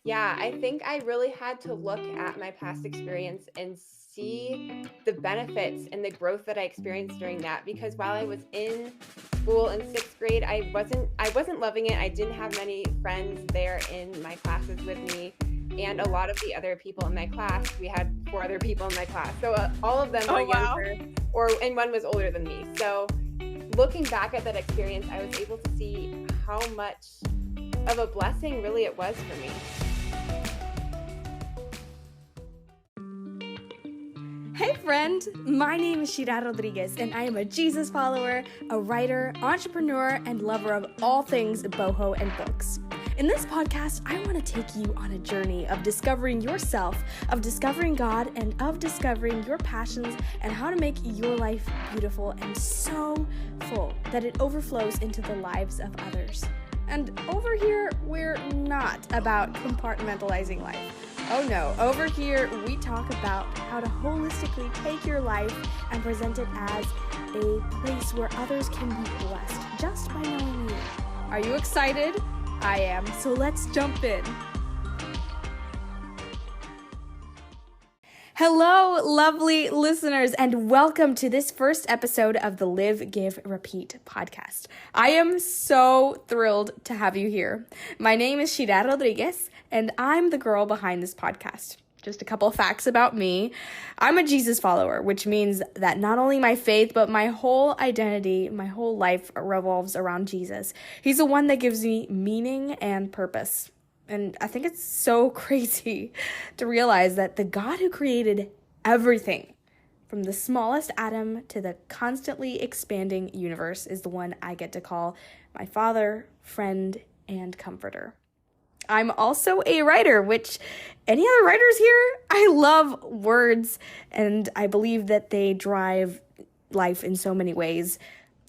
Yeah, I think I really had to look at my past experience and see the benefits and the growth that I experienced during that because while I was in school in 6th grade, I wasn't loving it. I didn't have many friends there in my classes with me, and a lot of the other people in my class, we had 4 other people in my class. So, all of them were Oh, wow. younger and one was older than me. So, looking back at that experience, I was able to see how much of a blessing really it was for me. Hey, friend. My name is Shira Rodriguez, and I am a Jesus follower, a writer, entrepreneur, and lover of all things boho and books. In this podcast, I want to take you on a journey of discovering yourself, of discovering God, and of discovering your passions and how to make your life beautiful and so full that it overflows into the lives of others. And over here, we're not about compartmentalizing life. Oh no, over here we talk about how to holistically take your life and present it as a place where others can be blessed just by knowing you. Are you excited? I am, so let's jump in. Hello, lovely listeners, and welcome to this first episode of the Live, Give, Repeat podcast. I am so thrilled to have you here. My name is Shira Rodriguez, and I'm the girl behind this podcast. Just a couple of facts about me. I'm a Jesus follower, which means that not only my faith, but my whole identity, my whole life revolves around Jesus. He's the one that gives me meaning and purpose. And I think it's so crazy to realize that the God who created everything, from the smallest atom to the constantly expanding universe, is the one I get to call my father, friend, and comforter. I'm also a writer, which any other writers here? I love words, and I believe that they drive life in so many ways.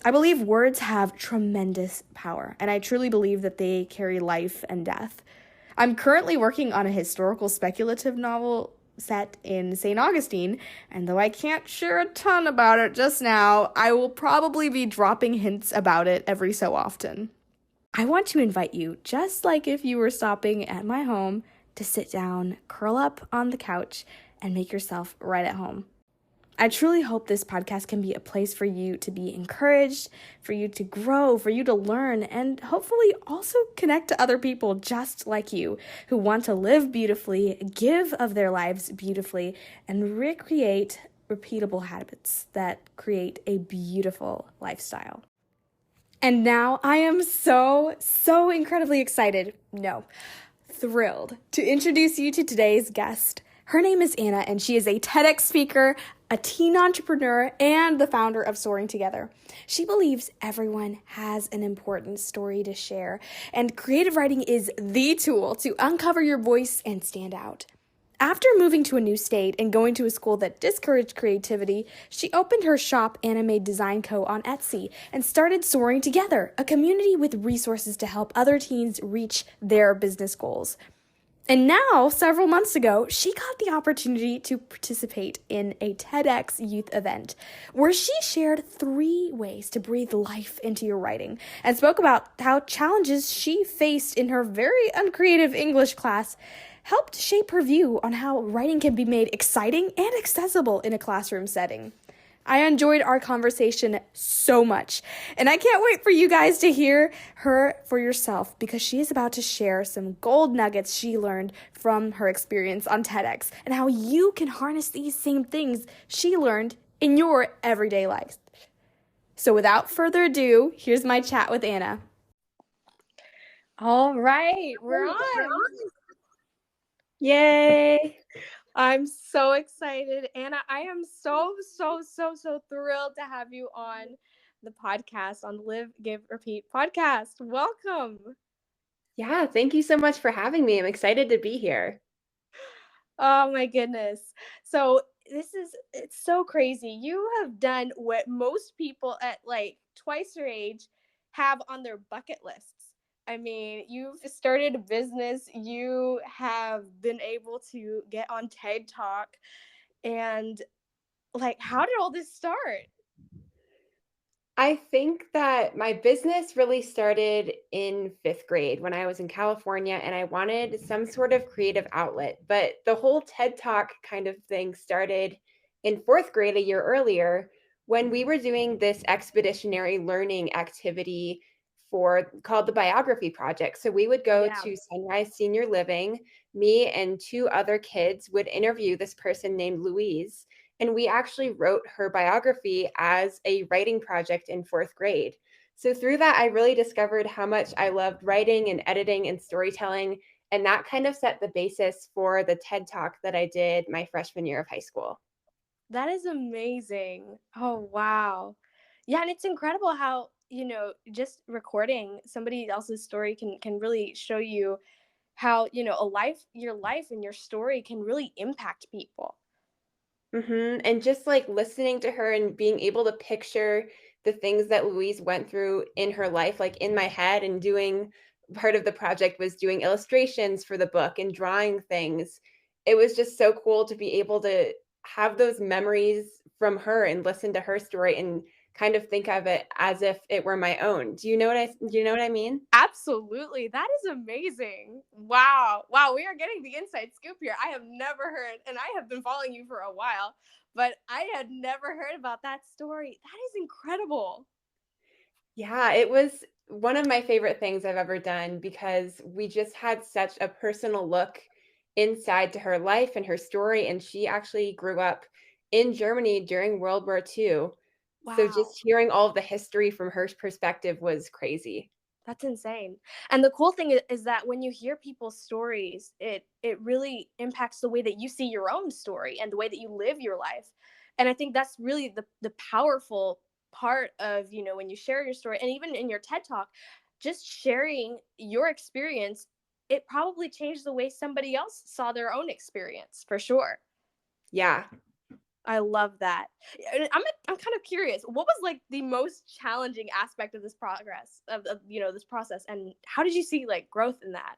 I believe words have tremendous power, and I truly believe that they carry life and death. I'm currently working on a historical speculative novel set in St. Augustine, and though I can't share a ton about it just now, I will probably be dropping hints about it every so often. I want to invite you, just like if you were stopping at my home, to sit down, curl up on the couch, and make yourself right at home. I truly hope this podcast can be a place for you to be encouraged, for you to grow, for you to learn, and hopefully also connect to other people just like you who want to live beautifully, give of their lives beautifully, and recreate repeatable habits that create a beautiful lifestyle. And now I am so incredibly excited, thrilled to introduce you to today's guest. Her name is Anna, and she is a TEDx speaker, a teen entrepreneur, and the founder of Soaring Together. She believes everyone has an important story to share, and creative writing is the tool to uncover your voice and stand out. After moving to a new state and going to a school that discouraged creativity, she opened her shop, Anna Made Design Co. on Etsy, and started Soaring Together, a community with resources to help other teens reach their business goals. And now, several months ago, she got the opportunity to participate in a TEDx youth event where she shared 3 ways to breathe life into your writing and spoke about how challenges she faced in her very uncreative English class helped shape her view on how writing can be made exciting and accessible in a classroom setting. I enjoyed our conversation so much, and I can't wait for you guys to hear her for yourself because she is about to share some gold nuggets she learned from her experience on TEDx and how you can harness these same things she learned in your everyday life. So without further ado, here's my chat with Anna. All right, we're on. Yay! I'm so excited, Anna. I am so thrilled to have you on the podcast, on the Live, Give, Repeat podcast. Welcome. Yeah, thank you so much for having me. I'm excited to be here. Oh my goodness. So it's so crazy. You have done what most people at like twice your age have on their bucket lists. I mean, you've started a business, you have been able to get on TEDTalk, and like, how did all this start? I think that my business really started in 5th grade when I was in California and I wanted some sort of creative outlet. But the whole TED Talk kind of thing started in 4th grade a year earlier when we were doing this expeditionary learning activity for called the biography project. So we would go Yeah. to Sunrise Senior Living, me and two other kids would interview this person named Louise, and we actually wrote her biography as a writing project in 4th grade. So through that, I really discovered how much I loved writing and editing and storytelling. And that kind of set the basis for the TED Talk that I did my freshman year of high school. That is amazing. Oh, wow. Yeah, and it's incredible how, just recording somebody else's story can really show you how, your life and your story can really impact people. And just like listening to her and being able to picture the things that Louise went through in her life, like in my head, and doing part of the project was doing illustrations for the book and drawing things. It was just so cool to be able to have those memories from her and listen to her story and kind of think of it as if it were my own. Do you know what I mean? Absolutely. That is amazing. Wow. Wow, we are getting the inside scoop here. I have never heard, and I have been following you for a while, but I had never heard about that story. That is incredible. Yeah, it was one of my favorite things I've ever done because we just had such a personal look inside to her life and her story, and she actually grew up in Germany during World War II. So Wow. just hearing all of the history from her perspective was crazy. That's insane. And the cool thing is that when you hear people's stories, it really impacts the way that you see your own story and the way that you live your life. And I think that's really the powerful part of, when you share your story and even in your TED Talk, just sharing your experience, it probably changed the way somebody else saw their own experience, for sure. Yeah. I love that. And I'm kind of curious. What was like the most challenging aspect of this progress of this process, and how did you see like growth in that?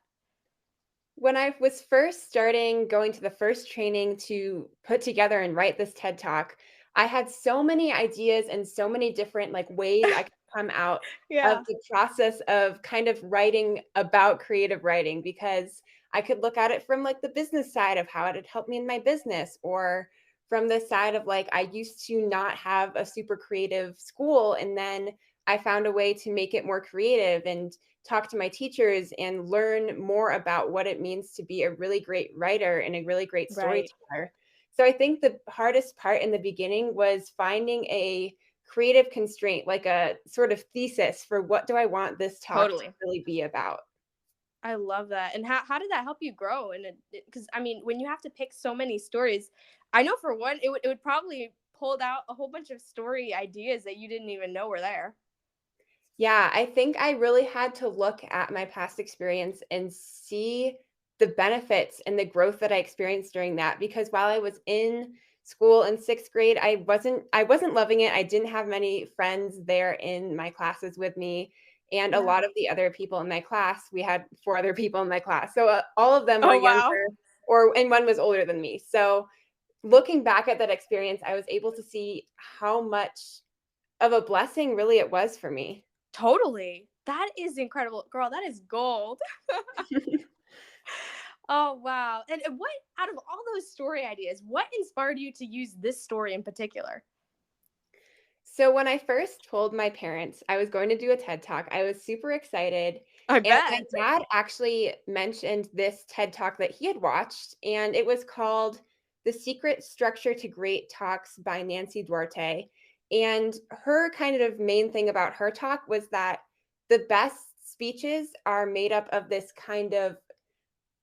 When I was first starting going to the first training to put together and write this TED Talk, I had so many ideas and so many different like ways I could come out of Yeah. the process of kind of writing about creative writing because I could look at it from like the business side of how it had helped me in my business or from the side of like I used to not have a super creative school and then I found a way to make it more creative and talk to my teachers and learn more about what it means to be a really great writer and a really great Right. storyteller. So I think the hardest part in the beginning was finding a creative constraint, like a sort of thesis for what do I want this talk to Totally. really be about. I love that. And how did that help you grow? And because I mean, when you have to pick so many stories, I know for one, it would probably pulled out a whole bunch of story ideas that you didn't even know were there. Yeah, I think I really had to look at my past experience and see the benefits and the growth that I experienced during that because while I was in school in 6th grade, I wasn't loving it. I didn't have many friends there in my classes with me, and a Yeah. lot of the other people in my class, we had 4 other people in my class. So, all of them were Oh wow. younger and one was older than me. So, looking back at that experience, I was able to see how much of a blessing really it was for me. Totally. That is incredible. Girl, that is gold. Oh, wow. And what out of all those story ideas, what inspired you to use this story in particular? So when I first told my parents I was going to do a TED Talk, I was super excited. I And my bet. dad actually mentioned this TED Talk that he had watched, and it was called The Secret Structure to Great Talks by Nancy Duarte. And her kind of main thing about her talk was that the best speeches are made up of this kind of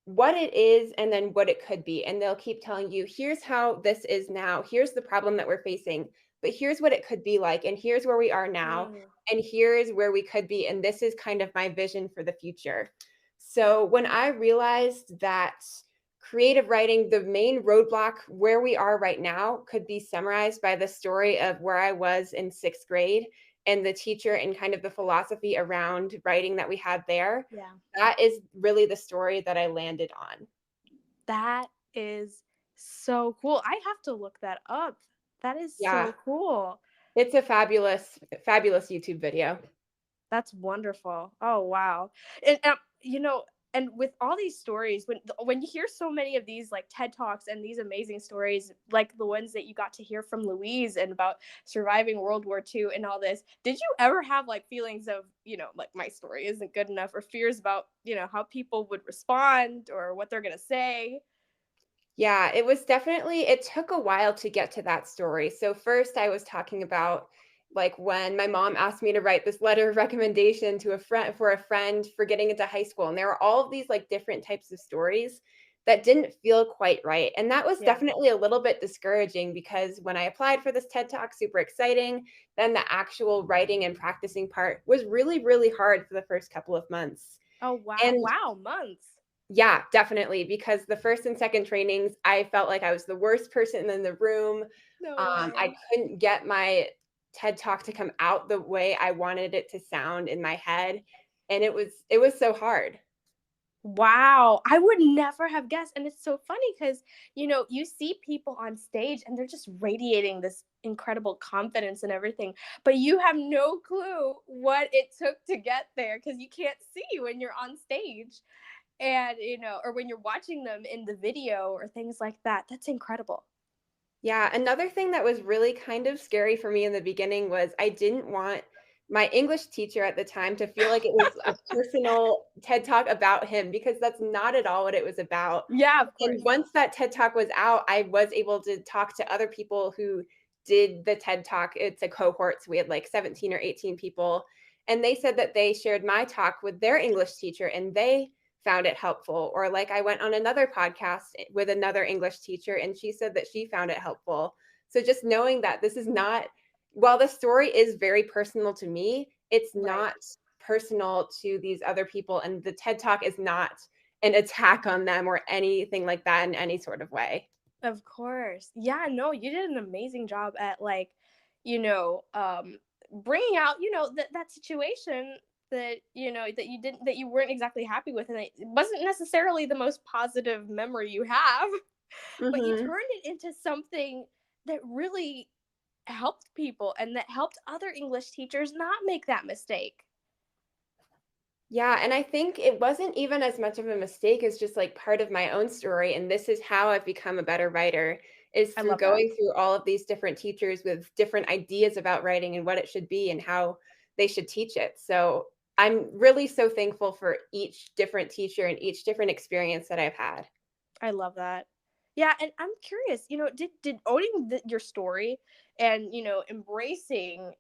what it is and then what it could be. And they'll keep telling you, here's how this is now. Here's the problem that we're facing, but here's what it could be like. And here's where we are now. Mm, And here's where we could be. And this is kind of my vision for the future. So when I realized that creative writing, the main roadblock where we are right now could be summarized by the story of where I was in 6th grade and the teacher and kind of the philosophy around writing that we had there, yeah. that is really the story that I landed on. That is so cool. I have to look that up. That is Yeah. so cool. It's a fabulous, fabulous YouTube video. That's wonderful. Oh, wow. And, and with all these stories, when you hear so many of these like TED Talks and these amazing stories, like the ones that you got to hear from Louise and about surviving World War II and all this, did you ever have like feelings of, like my story isn't good enough, or fears about, how people would respond or what they're gonna say? Yeah, it was definitely it took a while to get to that story. So first I was talking about like when my mom asked me to write this letter of recommendation to a friend for getting into high school. And there were all of these like different types of stories that didn't feel quite right. And that was Yeah. definitely a little bit discouraging because when I applied for this TED Talk, super exciting, then the actual writing and practicing part was really, really hard for the first couple of months. Oh, wow. And Wow, months. yeah, definitely, because the first and second trainings, I felt like I was the worst person in the room. No I way. couldn't get my TED Talk to come out the way I wanted it to sound in my head, and it was so hard. Wow, I would never have guessed. And it's so funny because, you see people on stage and they're just radiating this incredible confidence and everything, but you have no clue what it took to get there because you can't see when you're on stage and, or when you're watching them in the video or things like that. That's incredible. Yeah, another thing that was really kind of scary for me in the beginning was I didn't want my English teacher at the time to feel like it was a personal TED Talk about him because that's not at all what it was about. Yeah, of And course. once that TED Talk was out, I was able to talk to other people who did the TED Talk. It's a cohort, so we had like 17 or 18 people, and they said that they shared my talk with their English teacher and they found it helpful. Or like I went on another podcast with another English teacher and she said that she found it helpful. So just knowing that this is not, while the story is very personal to me, it's Right. not personal to these other people. And the TED Talk is not an attack on them or anything like that in any sort of way. Of course. Yeah, no, you did an amazing job at like, you know, um bringing out, that situation that, that you weren't exactly happy with, and it wasn't necessarily the most positive memory you have, but you Mhm. turned it into something that really helped people and that helped other English teachers not make that mistake. Yeah, and I think it wasn't even as much of a mistake as just like part of my own story. And this is how I've become a better writer is I through love that. going through all of these different teachers with different ideas about writing and what it should be and how they should teach it. So I'm really so thankful for each different teacher and each different experience that I've had. I love that. Yeah, and I'm curious, did owning your story and, embracing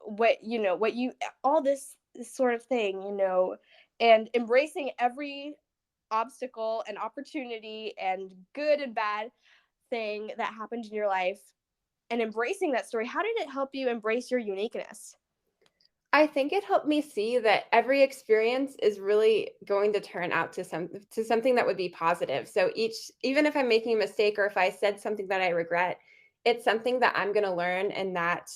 what you all this sort of thing, and embracing every obstacle and opportunity and good and bad thing that happened in your life, and embracing that story, how did it help you embrace your uniqueness? I think it helped me see that every experience is really going to turn out to something that would be positive. So each even if I'm making a mistake or if I said something that I regret, it's something that I'm going to learn and that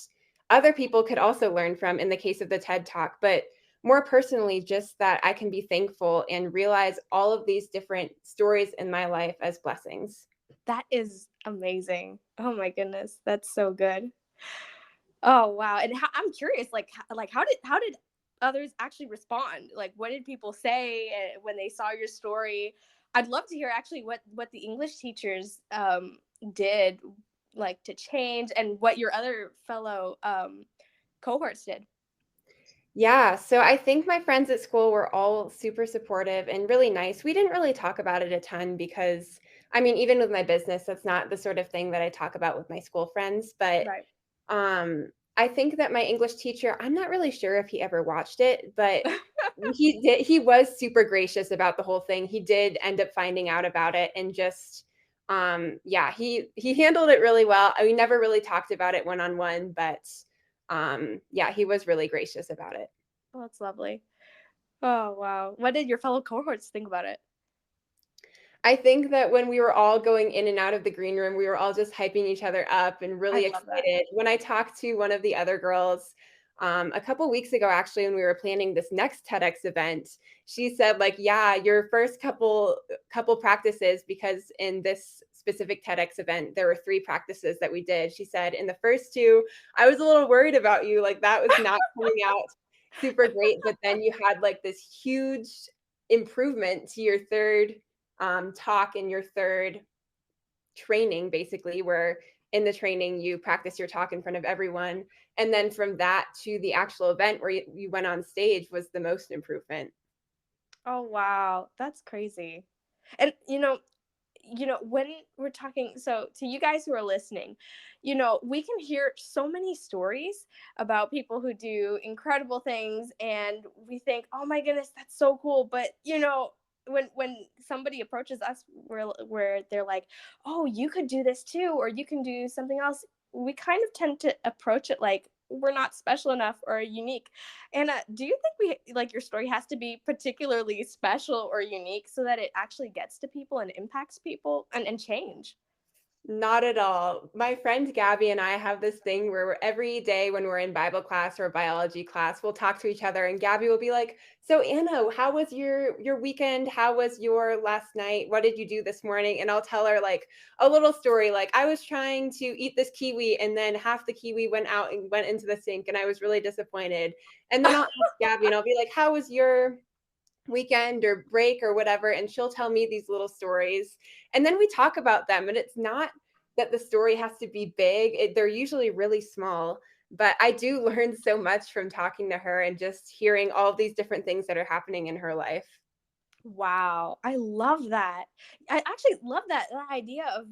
other people could also learn from in the case of the TED Talk, but more personally just that I can be thankful and realize all of these different stories in my life as blessings. That is amazing. Oh my goodness, that's so good. Oh, wow, and I'm curious, like, how did others actually respond? Like, what did people say, when they saw your story? I'd love to hear actually what the English teachers, did, like, to change, and what your other fellow, cohorts did. Yeah, so I think my friends at school were all super supportive and really nice. We didn't really talk about it a ton because, I mean, even with my business, that's not the sort of thing that I talk about with my school friends. But Right. I think that my English teacher, I'm not really sure if he ever watched it, but he did. He was super gracious about the whole thing. He did end up finding out about it and just, yeah, he handled it really well. We never really talked about it one on one, but yeah, he was really gracious about it. Oh, that's lovely. Oh, wow. What did your fellow cohorts think about it? I think that when we were all going in and out of the green room, we were all just hyping each other up and I really love that. excited. When I talked to one of the other girls, A couple weeks ago, actually, when we were planning this next TEDx event, she said, like, yeah, your first couple practices, because in this specific TEDx event, there were 3 practices that we did. She said, in the first 2, I was a little worried about you. Like, that was not coming out super great. But then you had like this huge improvement to your third talk and your third training, basically, where in the training you practice your talk in front of everyone. And then from that to the actual event where you went on stage was the most improvement. Oh, wow. That's crazy. And, when we're talking, so to you guys who are listening, we can hear so many stories about people who do incredible things, and we think, oh my goodness, that's so cool. But, when somebody approaches us where they're like, oh, you could do this too, or you can do something else, we kind of tend to approach it like we're not special enough or unique. Anna, do you think your story has to be particularly special or unique so that it actually gets to people and impacts people and change? Not at all. My friend Gabby and I have this thing where every day when we're in Bible class or biology class, we'll talk to each other and Gabby will be like, "So Anna, how was your weekend? How was your last night? What did you do this morning?" And I'll tell her like a little story like, "I was trying to eat this kiwi and then half the kiwi went out and went into the sink and I was really disappointed." And then I'll ask Gabby and I'll be like, "How was your weekend or break or whatever?" And she'll tell me these little stories and then we talk about them. And it's not that the story has to be big. They're usually really small, but I do learn so much from talking to her and just hearing all of these different things that are happening in her life. Wow, I love that. I actually love that idea of,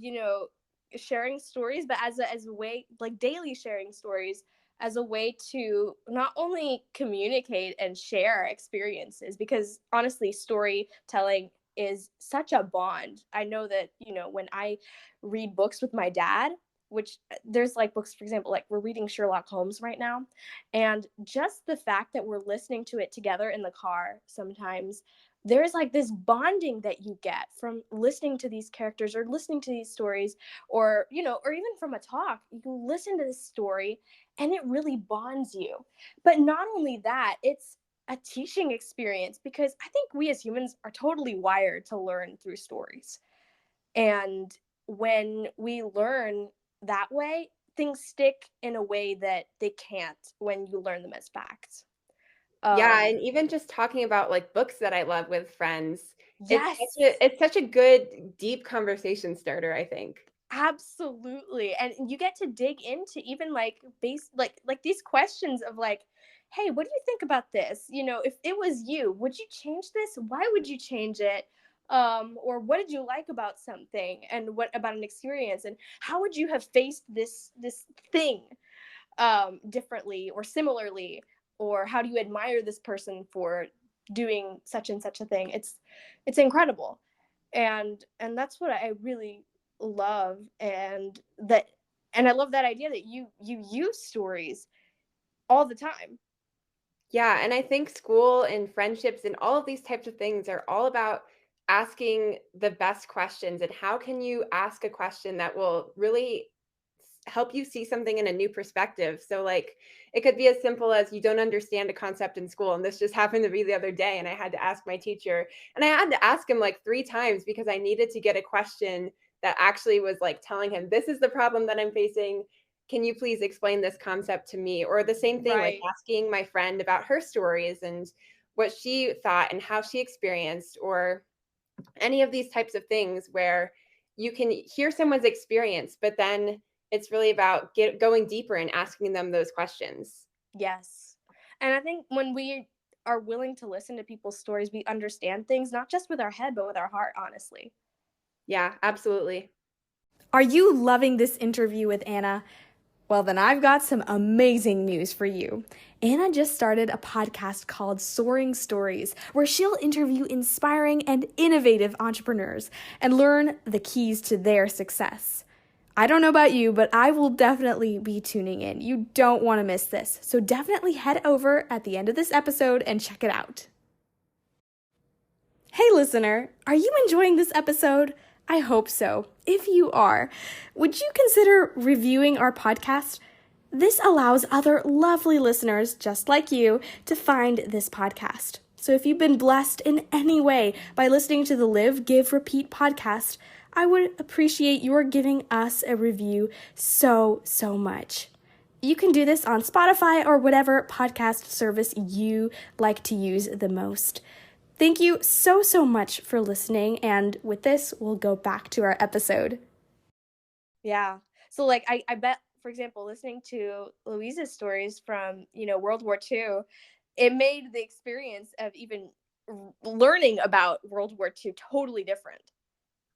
sharing stories, but as a way, like daily sharing stories as a way to not only communicate and share experiences, because honestly, storytelling is such a bond. I know that, when I read books with my dad, which there's like books, for example, like we're reading Sherlock Holmes right now, and just the fact that we're listening to it together in the car sometimes, there's like this bonding that you get from listening to these characters or listening to these stories, or or even from a talk, you listen to this story and it really bonds you. But not only that, it's a teaching experience, because I think we as humans are totally wired to learn through stories. And when we learn that way, things stick in a way that they can't when you learn them as facts. Yeah, um and even just talking about like books that I love with friends, yes. it's such a good deep conversation starter, I think. Absolutely. And you get to dig into even like base like these questions of like, hey, what do you think about this? If it was you, would you change this? Why would you change it? Or what did you like about something, and what about an experience, and how would you have faced this thing differently or similarly, or how do you admire this person for doing such and such a thing? It's incredible. And that's what I really love. And I love that idea that you use stories all the time. Yeah, and I think school and friendships and all of these types of things are all about asking the best questions. And how can you ask a question that will really help you see something in a new perspective? So, like, it could be as simple as you don't understand a concept in school. And this just happened to be the other day. And I had to ask my teacher, and I had to ask him like 3 times because I needed to get a question that actually was like telling him, this is the problem that I'm facing. Can you please explain this concept to me? Or the same thing, like Right. asking my friend about her stories and what she thought and how she experienced, or any of these types of things where you can hear someone's experience, but then it's really about going deeper and asking them those questions. Yes. And I think when we are willing to listen to people's stories, we understand things not just with our head, but with our heart, honestly. Yeah, absolutely. Are you loving this interview with Anna? Well, then I've got some amazing news for you. Anna just started a podcast called Soaring Stories, where she'll interview inspiring and innovative entrepreneurs and learn the keys to their success. I don't know about you, but I will definitely be tuning in. You don't want to miss this. So definitely head over at the end of this episode and check it out. Hey, listener, are you enjoying this episode? I hope so. If you are, would you consider reviewing our podcast? This allows other lovely listeners just like you to find this podcast. So if you've been blessed in any way by listening to the Live, Give, Repeat podcast, I would appreciate your giving us a review so much. You can do this on Spotify or whatever podcast service you like to use the most. Thank you so much for listening, and with this, we'll go back to our episode. Yeah. So like I bet, for example, listening to Louisa's stories from, World War II, it made the experience of even learning about World War II totally different.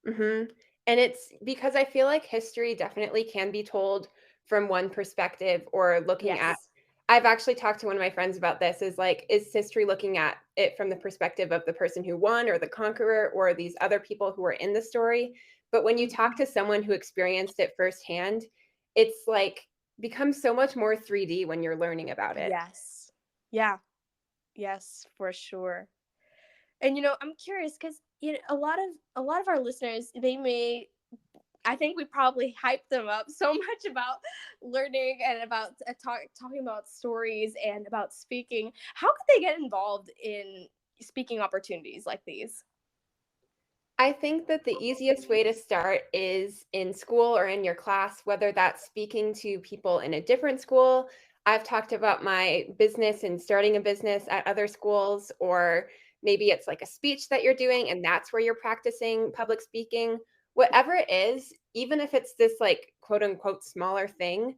Mhm. And it's because I feel like history definitely can be told from one perspective or looking at. Yes. I've actually talked to one of my friends about this, is like, is history looking at it from the perspective of the person who won or the conqueror or these other people who were in the story? But when you talk to someone who experienced it firsthand, it's like becomes so much more 3D when you're learning about it. Yes. Yeah. Yes, for sure. And I'm curious because a lot of our listeners, they may, I think we probably hyped them up so much about learning and about talking about stories and about speaking. How could they get involved in speaking opportunities like these? I think that the easiest way to start is in school or in your class, whether that's speaking to people in a different school. I've talked about my business and starting a business at other schools, or maybe it's like a speech that you're doing and that's where you're practicing public speaking. Whatever it is, even if it's this like quote unquote smaller thing,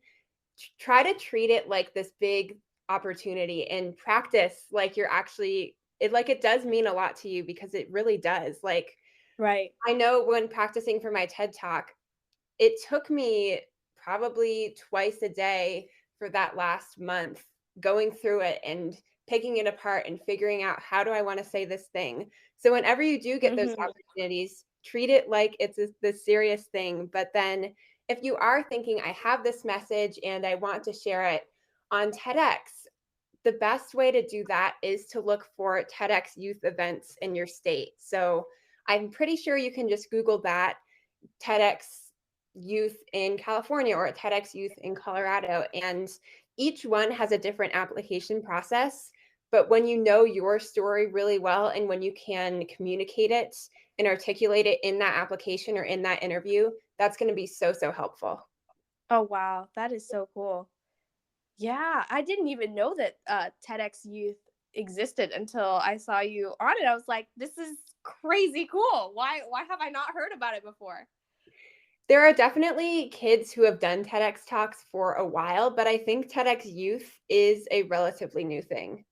try to treat it like this big opportunity and practice like you're actually it like it does mean a lot to you because it really does. Like Right. I know when practicing for my TED Talk, it took me probably twice a day for that last month going through it and picking it apart and figuring out how do I want to say this thing. So whenever you do get those Hmm. opportunities, treat it like it's this serious thing. But then if you are thinking, I have this message and I want to share it on TEDx, the best way to do that is to look for TEDx youth events in your state. So I'm pretty sure you can just Google that, TEDx youth in California or a TEDx youth in Colorado. And each one has a different application process. But when you know your story really well and when you can communicate it and articulate it in that application or in that interview, that's going to be so helpful. Oh, wow. That is so cool. Yeah. I didn't even know that TEDx Youth existed until I saw you on it. I was like, this is crazy cool. Why have I not heard about it before? There are definitely kids who have done TEDx talks for a while, but I think TEDx Youth is a relatively new thing.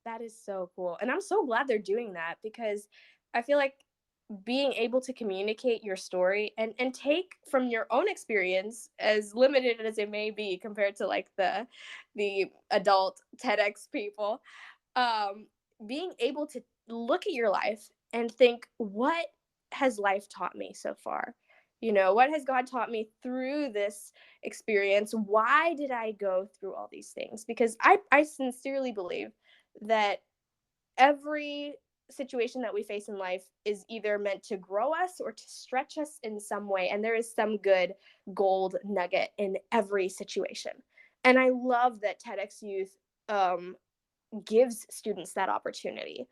That is so cool. And I'm so glad they're doing that because I feel like being able to communicate your story and take from your own experience, as limited as it may be compared to like the adult TEDx people, um being able to look at your life and think, what has life taught me so far? What has God taught me through this experience? Why did I go through all these things? Because I sincerely believe that every situation that we face in life is either meant to grow us or to stretch us in some way. And there is some good gold nugget in every situation. And I love that TEDx Youth um, gives students that opportunity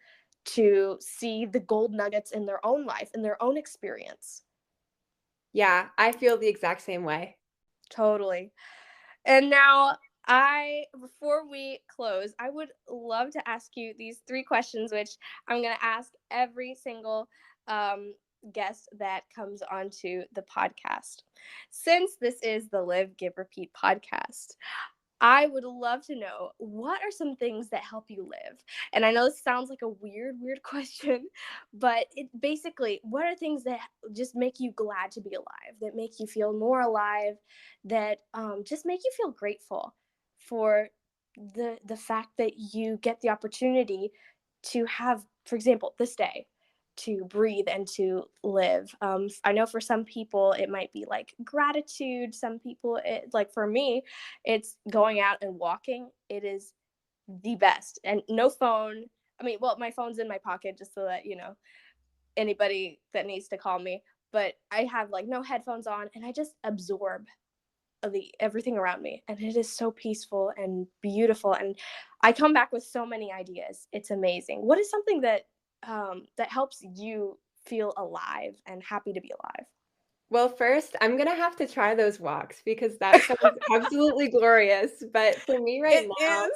to see the gold nuggets in their own life, in their own experience. Yeah, I feel the exact same way. Totally. And now, before we close, I would love to ask you these three questions, which I'm going to ask every single um, guest that comes onto the podcast. Since this is the Live, Give, Repeat podcast, I would love to know, what are some things that help you live? And I know this sounds like a weird question, but it basically, what are things that just make you glad to be alive, that make you feel more alive, that just make you feel grateful for the fact that you get the opportunity to have, for example, this day, to breathe and to live. I know for some people it might be like gratitude. Some people, like for me, it's going out and walking. It is the best. And no phone. I mean, well, my phone's in my pocket just so that, anybody that needs to call me. But I have like no headphones on and I just absorb the everything around me, and it is so peaceful and beautiful, and I come back with so many ideas. It's amazing. What is something that that helps you feel alive and happy to be alive? Well, first, I'm gonna have to try those walks because that sounds absolutely glorious, but for me right It now,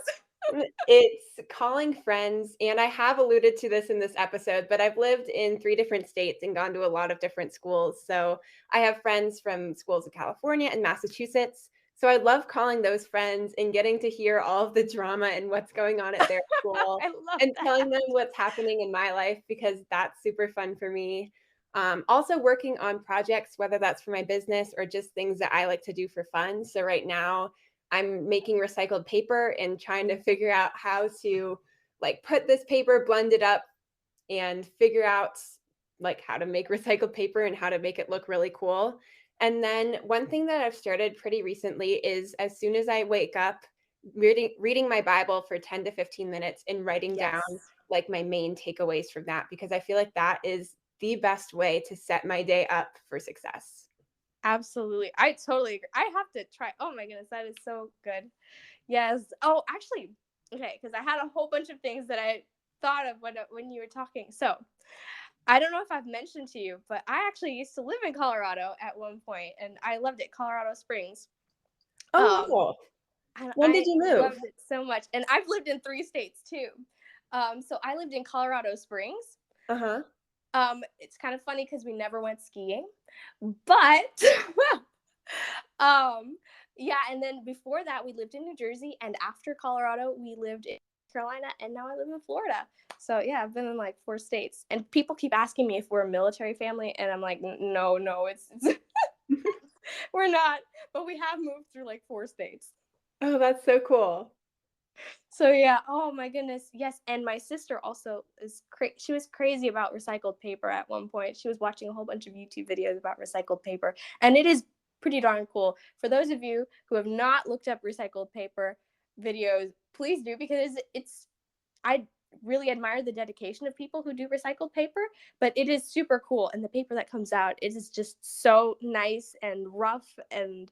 is. it's calling friends, and I have alluded to this in this episode, but I've lived in 3 different states and gone to a lot of different schools, so I have friends from schools in California and Massachusetts, so I love calling those friends and getting to hear all of the drama and what's going on at their school, I love and telling that. them what's happening in my life because that's super fun for me. Also working on projects, whether that's for my business or just things that I like to do for fun. So right now, I'm making recycled paper and trying to figure out how to like put this paper, blend it up, and figure out like how to make recycled paper and how to make it look really cool. And then one thing that I've started pretty recently is as soon as I wake up, reading my Bible for 10 to 15 minutes and writing down Yes. like my main takeaways from that because I feel like that is the best way to set my day up for success. Absolutely. I totally agree. I have to try. Oh my goodness, that is so good. Yes. Oh, actually, okay, because I had a whole bunch of things that I thought of when you were talking. So I don't know if I've mentioned to you, but I actually used to live in Colorado at one point, and I loved it, Colorado Springs. Oh, Um, wow. and When did I you move? loved it so much. And I've lived in 3 states too. So I lived in Colorado Springs. Uh-huh. It's kind of funny because we never went skiing, but um, yeah. And then before that, we lived in New Jersey, and after Colorado, we lived in Carolina, and now I live in Florida. So yeah, I've been in like 4 states, and people keep asking me if we're a military family, and I'm like, no, no, it's we're not, but we have moved through like 4 states. Oh, that's so cool. So yeah, oh my goodness, yes. And my sister also she was crazy about recycled paper at one point. She was watching a whole bunch of YouTube videos about recycled paper, and it is pretty darn cool. For those of you who have not looked up recycled paper videos, please do because it's I really admire the dedication of people who do recycled paper, but it is super cool, and the paper that comes out, it is just so nice and rough, and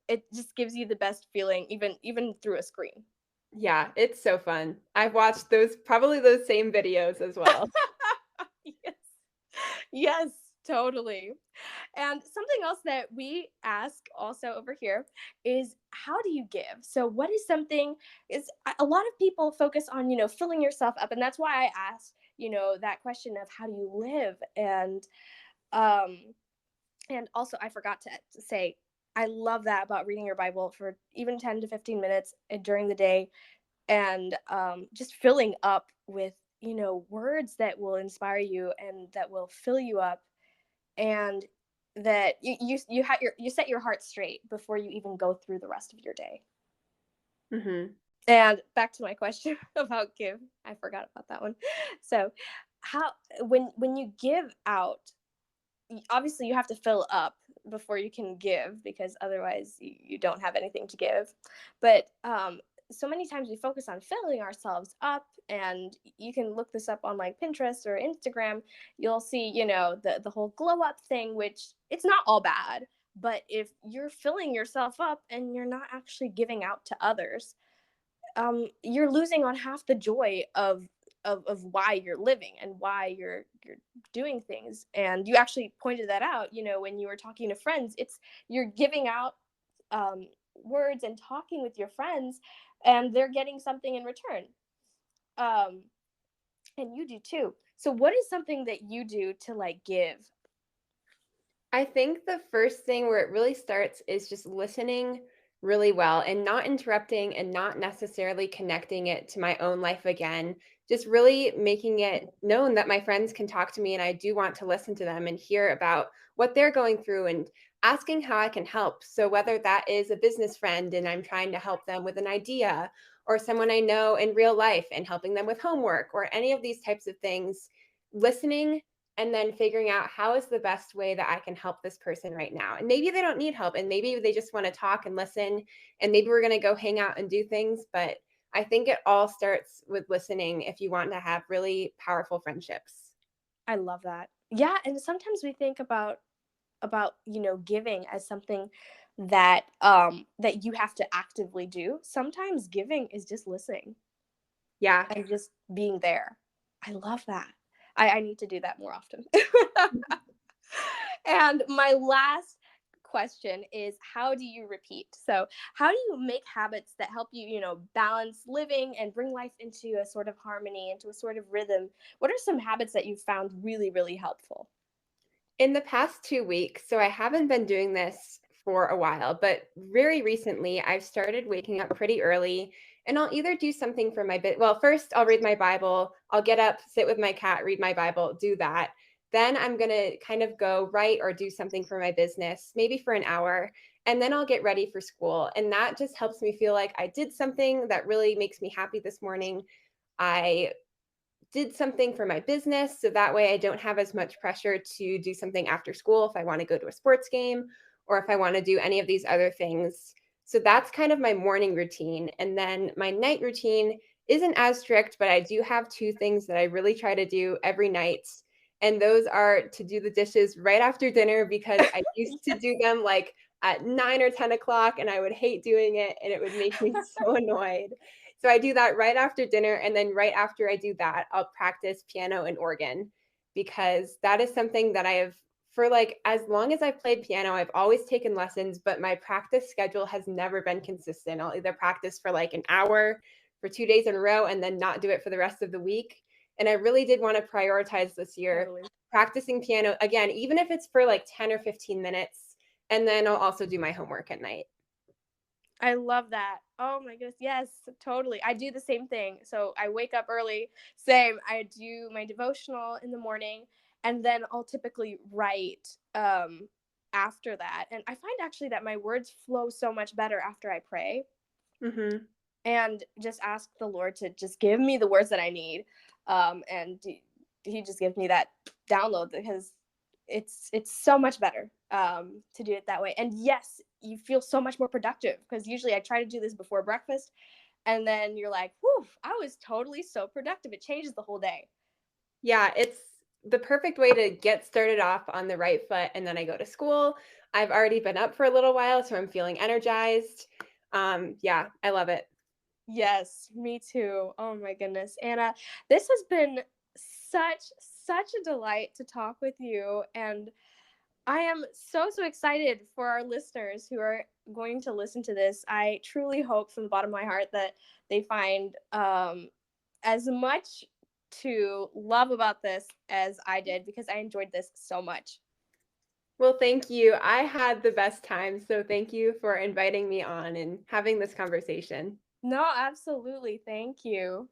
it just gives you the best feeling even through a screen. Yeah, it's so fun. I've watched those probably those same videos as well. Yes. Yes, totally. And something else that we ask also over here is how do you give? So what is something is a lot of people focus on, filling yourself up, and that's why I asked, that question of how do you live? Um and also I forgot to say I love that about reading your Bible for even 10 to 15 minutes during the day, and just filling up with words that will inspire you and that will fill you up, and that you set your heart straight before you even go through the rest of your day. Mhm. And back to my question about give, I forgot about that one. So how when you give out, obviously you have to fill up before you can give because otherwise you don't have anything to give, but so many times we focus on filling ourselves up, and you can look this up on like Pinterest or Instagram. You'll see the whole glow up thing, which it's not all bad, but if you're filling yourself up and you're not actually giving out to others, you're losing on half the joy of why you're living and why you're doing things. And you actually pointed that out, when you were talking to friends. It's you're giving out words and talking with your friends, and they're getting something in return. Um, and you do too. So, what is something that you do to like give? I think the first thing where it really starts is just listening really well and not interrupting and not necessarily connecting it to my own life again. Just really making it known that my friends can talk to me and I do want to listen to them and hear about what they're going through and asking how I can help. So, whether that is a business friend and I'm trying to help them with an idea, or someone I know in real life and helping them with homework, or any of these types of things, listening and then figuring out how is the best way that I can help this person right now. And maybe they don't need help and maybe they just want to talk and listen and maybe we're going to go hang out and do things, but I think it all starts with listening if you want to have really powerful friendships. I love that. Yeah, and sometimes we think about giving as something that that you have to actively do. Sometimes giving is just listening Yeah. and just being there. I love that. I need to do that more often. And my last question is, how do you repeat? So how do you make habits that help you, balance living and bring life into a sort of harmony, into a sort of rhythm? What are some habits that you've found really, really helpful? In the past 2 weeks, so I haven't been doing this for a while, but very recently I've started waking up pretty early and I'll either do something for my well, first I'll read my Bible, I'll get up, sit with my cat, read my Bible, do that. Then I'm going to kind of go write or do something for my business, maybe for an hour, and then I'll get ready for school. And that just helps me feel like I did something that really makes me happy this morning. I did something for my business so that way I don't have as much pressure to do something after school if I want to go to a sports game or if I want to do any of these other things. So that's kind of my morning routine. And then my night routine isn't as strict, but I do have two things that I really try to do every night. And those are to do the dishes right after dinner because I used to do them like at 9 or 10 o'clock and I would hate doing it and it would make me so annoyed. So I do that right after dinner. And then right after I do that, I'll practice piano and organ because that is something that I have for like as long as I've played piano, I've always taken lessons, but my practice schedule has never been consistent. I'll either practice for like an hour for 2 days in a row and then not do it for the rest of the week. And I really did want to prioritize this year Totally. practicing piano again, even if it's for like 10 or 15 minutes. And then I'll also do my homework at night. I love that. Oh my goodness. Yes, totally. I do the same thing. So I wake up early. Same. I do my devotional in the morning and then I'll typically write after that. And I find actually that my words flow so much better after I pray Mm-hmm. and just ask the Lord to just give me the words that I need. And he just gives me that download because it's so much better to do it that way. And yes, you feel so much more productive because usually I try to do this before breakfast and then you're like, whew, I was totally so productive. It changes the whole day. Yeah, it's the perfect way to get started off on the right foot. And then I go to school. I've already been up for a little while, so I'm feeling energized. Yeah, I love it. Yes, me too. Oh my goodness. Anna, this has been such a delight to talk with you, and I am so excited for our listeners who are going to listen to this. I truly hope from the bottom of my heart that they find as much to love about this as I did because I enjoyed this so much. Well, thank you. I had the best time. So thank you for inviting me on and having this conversation. No, absolutely. Thank you.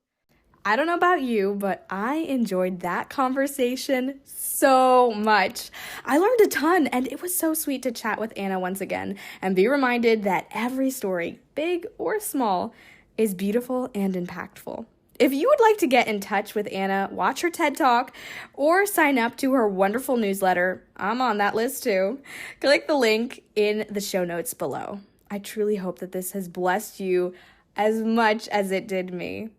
I don't know about you, but I enjoyed that conversation so much. I learned a ton, and it was so sweet to chat with Anna once again and be reminded that every story, big or small, is beautiful and impactful. If you would like to get in touch with Anna, watch her TED Talk, or sign up to her wonderful newsletter, I'm on that list too. Click the link in the show notes below. I truly hope that this has blessed you as much as it did me.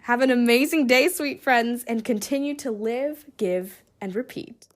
Have an amazing day, sweet friends, and continue to live, give, and repeat.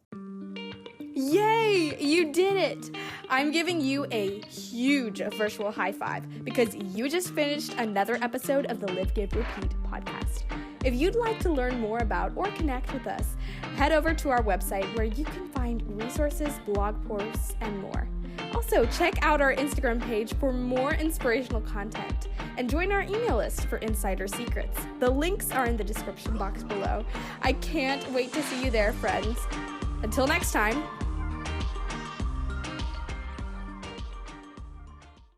Yay! You did it! I'm giving you a huge virtual high five because you just finished another episode of the Live, Give, Repeat podcast. If you'd like to learn more about or connect with us, head over to our website where you can find resources, blog posts, and more. Also, check out our Instagram page for more inspirational content and join our email list for insider secrets. The links are in the description box below. I can't wait to see you there, friends. Until next time,